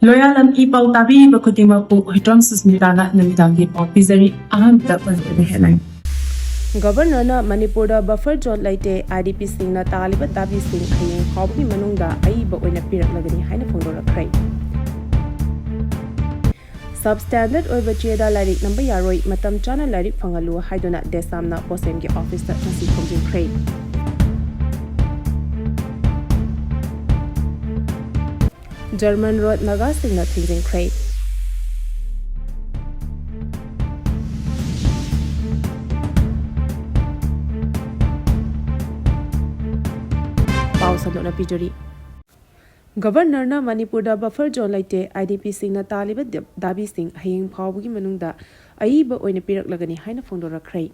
Loyalam E-PAO tabi bakutima po hitong susmitana namitangi po pizari aham dapat headline. Governor na Manipur da buffer zone laite IDP Singna taliba tabi sing hayeng hawki manungda Oiba oina piraklagani haina phongdorakrai. Substandard Oiba Cheda Lairik Namba yaroi Matam Chana Lairik Fangha haiduna desamna bosemgi office da nasi Thingjinkhre. German road Naga Singna Thingjinkhre. Sanona Pijori. Governor na Manipur da buffer zone laite IDP Singna taliba dabi sing hayeng phawgi manungda Oiba oina piraklagani haina phongdorakrai.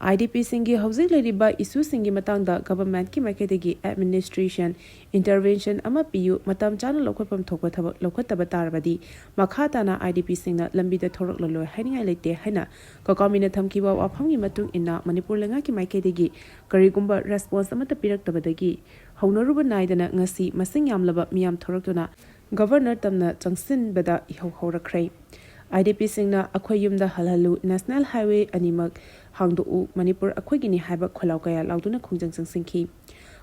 IDP singi houseing leriba issue singi matangda government ki maikhaidagi administration intervention ama piu matam chana lokhapam thokpa thabak lokhataba tarabadi makhatana IDP singna lambida thorakloloi hainingai leite haina kokomina thamkiba wafamgi matung inna Manipur lenga ki maikhaidagi karigumba response amata piraktabadagi haunaruba naidana ngasi masing yamlaba miyam thoraktuna governor tamna changsin bada ihaurakrai. IDP Singna akhoi yumda halhalu National Highway animak hangdu Manipur akhoi gini haiba kholau kaya lauduna khongjang singki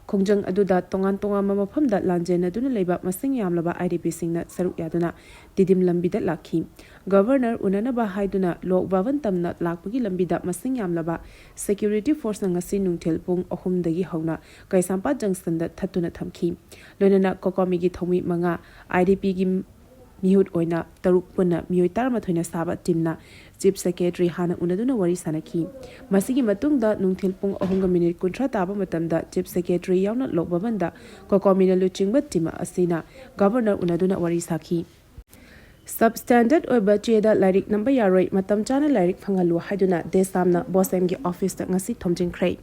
khongjang aduda tongan mafamda lanjen aduna leiba masing yamlaba IDP Singna saruk yaduna didim lambida lakhi governor unanaba haiduna lok bavan tamna lakpagi lambida masing yamlaba security force ngasi nungthel pung ahum dagi hauna kaisampa junction da thatuna thamki loinana kokomi gi thomi manga IDP gi Mihut oina taruk puna mioi tarmathoina saba timna chief secretary hana unaduna wari sanaki masigi matungda nungthil pung 3 kuntra taba matamda chief secretary yauna lokbabanda kokomina luchingba tima asina governor unaduna wari saki Substandard Oiba Cheda Lairik Namba yaroi Matam Chana Lairik Fangha haiduna desamna bosemgi office da ngasi Thingjinkhre.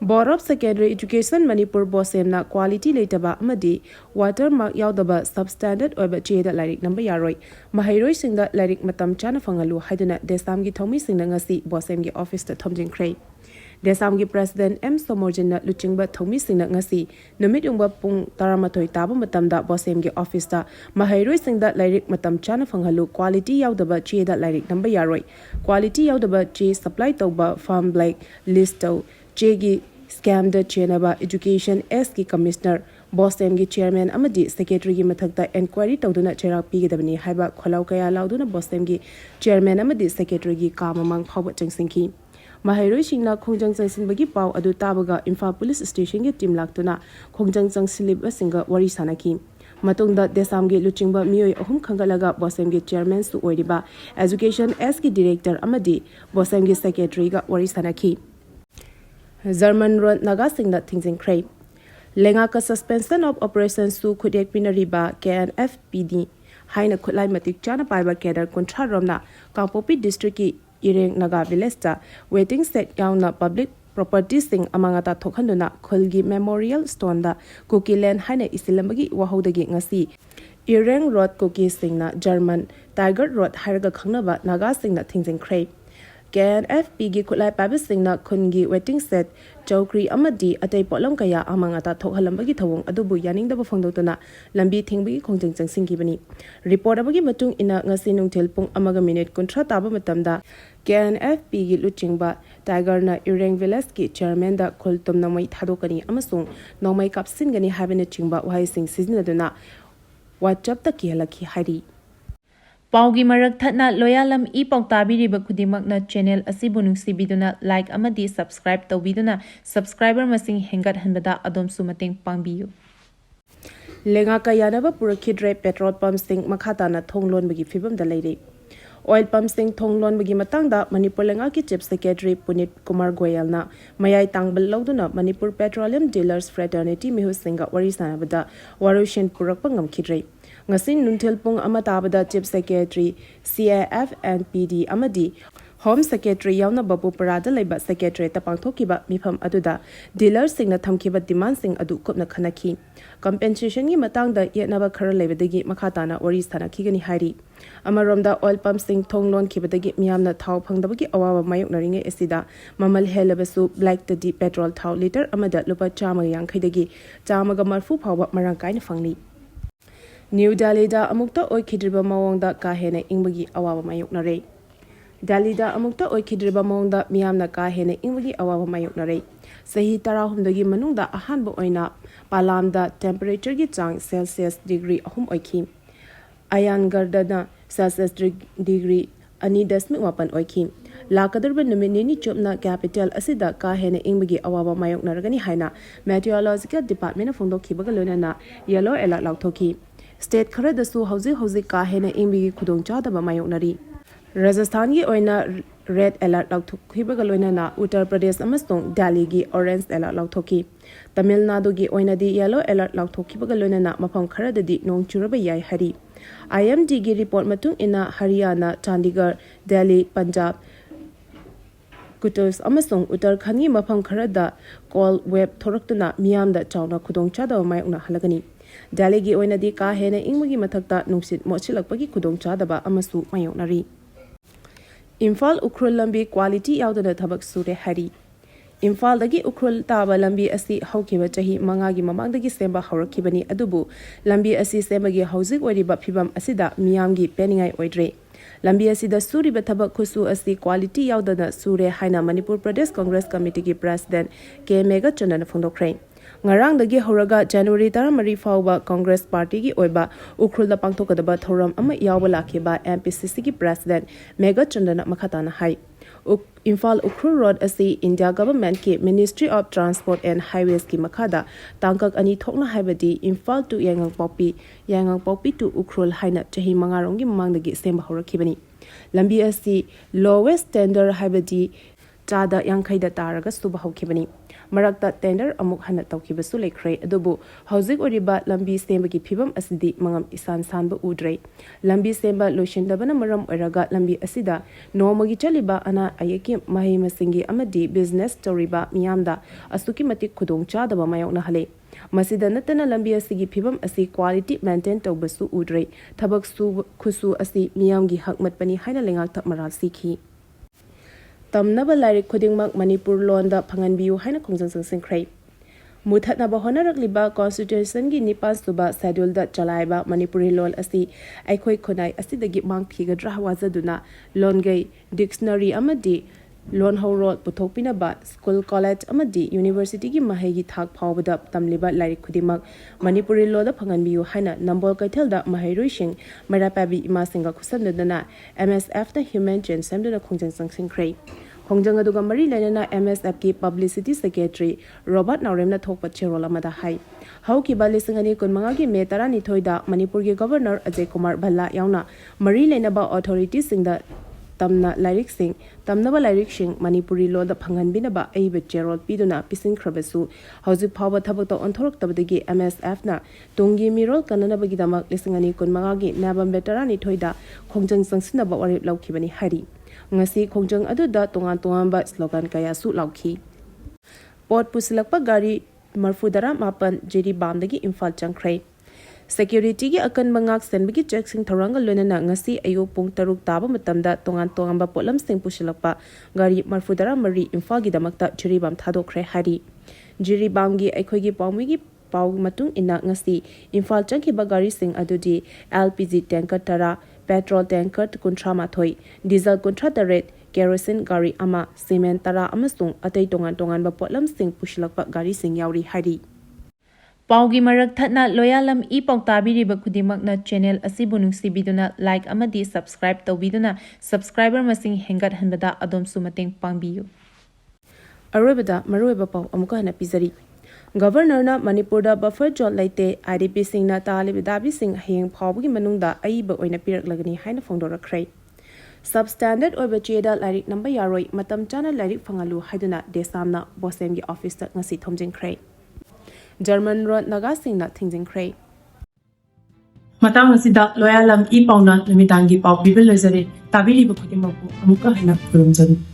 Board of Secondary Education Manipur Bosemna quality laitaba amadi watermark yaudaba substandard oiba Cheda Lairik Namba yaroi mahairoi singda Lairik Matam Chana Fangha haiduna desamgi thomi singna ngasi bosemgi office da Thingjinkhre. Desamgi President M Somorjinna luchingba thomi singna ngasi numit yungba pung taramatoi taba matamda bosemgi office da mahairoi singda Lairik Matam Chana Fangha quality yaudaba Cheda Lairik Namba yaroi quality yaudaba che supply toba farm like listo chegi scam the Chana Education S ki Commissioner Bosem ki Chairman amadi Secretary ki mathakta inquiry tawduna cherak pigedabani haiba kholau kaya lauduna Bosem ki Chairman amadi Secretary ki kamamang phawba changsingki mahairoi singna khongjang changsinbagi pau adu tabaga Imphal Police Station ki team laktuna khongjang changsilib asinga wari sanaki matungda desamgi luchingba mioi ahum khangalaga Bosem ki Chairman su oiriba Education S ki Director amadi Bosem ki Secretary ga wari sanaki German road Naga Singna Thingjinkhre. Lenga ka suspension of operations su khudek pinariba KNFPD haina khulai matik chana paiba kedar kontra romna Kangpopi district ki Ireng Naga village ta waiting set yauna public property sing amangata thokhanduna khulgi memorial stone da Kukiland haina isilambagi wahodagi ngasi Ireng road Kuki singna German Tiger road hairaga khangnaba Naga Singna Thingjinkhre. KNFP gi khulai pabi singna khungi waiting set chowkri amadi atei polam kaya amangata thokhalambagi thawong adubu yaningda phongdotuna lambi thingbagi khongjang changsingki bani report abagi matung ina ngasi nungthel pung amaga minute kontra taba matamda KNFP gi luchingba Tiger na Ireng village ki chairman da khultum namai thadokani amasung nomai kapsin gani habene chingba wahai sing sizinaduna WhatsApp ta kihalaki hari Paugi marak thatna Loyalam E-PAO tabiriba khudimakna channel asibu nungsibiduna like amadi subscribe tawbiduna subscriber masing hengat hanbada adom sumateng pangbiyu lenga ka yanaba purakhidre petrol pump sing makhatana thonglon bagi fibam da leire oil pump sing thonglon bagi matangda Manipur lenga ki chief secretary Punit Kumar Goyalna mayai tangbal lauduna Manipur Petroleum Dealers Fraternity mihu singa wari sanabada warushin purakpa ngamkhidre ngasin nunthel pung amatabada chief secretary CIF and PD amadi Home Secretary yauna babu parada laiba secretary tapangthokiba mifam aduda dealer singna thamkiba demand sing adu kopna khanaki compensation gi matangda yetnaba khara leibadagi makhatana wari sanaki gani hari amaromda oil pump sing thonglon khibadagi miyamna thau phangdabagi awawa mayoknaringe esida mamal helabasu black the deep petrol thau liter amada lupa chama yang khaidagi chama ga marfu phawba marang kaina phangni New Delhi-da amukta oikidriba mawongda ka hena ingbagi awaba mayoknare. Delhi-da amukta oikidriba mawongda miyamna ka hena ingbagi awaba mayoknare. Sahi tarahumdagi manungda ahanba oina palamda temperature gi chang Celsius degree ahum oiki. Ayangarda Celsius degree ani dasmik mapan oiki. Lakadarba numini chopna capital asida ka hena ingbagi awaba mayoknaragani haina Meteorological Department of Fangha yellow alert lauthoki. State kharadasu hauzi ka hena ingbagi khudong chadaba mayoknari. Rajasthan gi oina red alert lauthokibaga loinana Uttar Pradesh amasong Delhi gi orange alert lauthoki. Tamil Nadu gi oina di yellow alert lauthokibaga loinana mafam kharadadi nong churaba yai hari. IMD gi report matung ina Haryana, Chandigarh, Delhi, Punjab, Kutus amasong Uttarakhand gi mafam kharada cold wave thoraktuna miyamda chawna khudong chadaba mayokna halagani. Delhi gi oina di ka hena ingmagi mathakta nungsit mochilakpagi khudong chadaba amasu mayoknari. Imphal Ukhrul lambi quality yaudana thabak sure hari. Imphal dagi Ukhrul taba lambi asi haukiba chahi mangagi mamangdagi semba haurakibani adubu lambi asi sembagi hauzik oiriba phibam asida miyamgi peningai oidre. Lambi asida suriba thabak khusu asi quality yaudana sure haina Manipur Pradesh Congress Committee ki President K Mega Chana phongdokre. Ngarang dagi horaga January 13 fauba Congress Party ki Oiba Ukhrul da pangthokadaba thoram ama yawba lakhiba MPCC ki President Mega Chandana makhatana hai. Imphal Ukhrul Road asi India Government ki Ministry of Transport and Highways ki makhada tangkak ani thokna haibadi Imphal to Yangang Popi to Ukhrul haina chahi mangarong gi mamangdagi semba horakibani. Lambi asi lowest standard haibadi Chada Yankhaida taraga suba haukibani. Marakta tender amuk hana taukibasu lekre adubu hauzik oriba lambi sembagi phibam asidi mangam isan sanba udre. Lambi semba loishindabana maram oraga lambi asida nomagi chaliba ana ayeki mahi masingi amadi business toriba miyamda asuki matik khudong chadaba mayokna hale. Masida natana lambi asigi phibam asi quality maintain taubasu udre. Thabak su khusu asi miyamgi hakmat pani haina lengak thak maral sikhi. Tamnaba Lairik khudingmak Manipur londa phanganbiu haina Thingjinkhre. Muthatnaba honarakliba constitution gi nipan suba schedule da chalaiba Manipuri lol asi aikhoi khonai asidagi mangphigadra hawazaduna longai dictionary amadi lon hawrot puthokpina ba school college amadi university gi mahegi thak phawbada tamliba Lairik khudingmak Manipuri loda phanganbiu haina nambol kaithelda mahairoising marapabi ima singa khusandana MSF na human gen semduna Thingjinkhre. Hongjang aduga mari lenana MSF ki publicity secretary Robert Nauremna thokpa cherol amada hai. Hauki ba lisingani kunmanga gi me tarani thoida Manipur gi governor Ajay Kumar Bhalla yauna mari lenaba authorities singda tamna Lairik sing tamnaba Lairik sing Manipuri loda phanganbinaba aiba cherol piduna pisingkhrabasu hauji phawba thabakta onthorok tabadagi MSF na tungi mirol kananabagi damak lisingani kunmanga gi November tarani thoida khongjang sangsinaba warip laukibani hari. Ngasi khongjang aduda tongan ba slogan kaya su laukhi. Port pusilakpa gari marfudara mapan jiri bamdagi Imphal changkhre. Security gi akan mangak senbagi checksing thoranga lonana ngasi ayu pung taruk taba matamda tongan ba potlam sing pusilakpa gari marfudara mari Imphal gi damakta jiri bam thadokre hari. Jiri bam gi aikhoi gi pawmi gi paw matung ina ngasi Imphal changkhiba gari sing adudi LPG tanker tara petrol tanker kuntra mathoi diesel kuntra taret kerosene gari ama cement tara amasung atai tongan ba potlam sing pushilakpa gari sing yauri hari. Paugi marak thatna Loyalam E-PAO tabiriba khudimagna channel asibu nungsibiduna like amadi subscribe tawbiduna subscriber masing hengat hanbada adom sumateng pangbiyu. Arobada marueba paw amuka hana pizari. Governor na Manipur da buffer zone laite IDP Singna talib dabi sing hayeng phawgi manungda Oiba oina pirak lagani haina phongdorakre. Substandard Oiba Cheda Lairik Namba yaroi Matam Chana Lairik Fangalu haiduna desamna bosem gi office ta ngasi Thingjinkhre. German road Naga Singna Thingjinkhre. Matang asida Loyalam E-PAO na namitangi pau bibil lezare tabiriba khudingmak amuka hina kurumjani.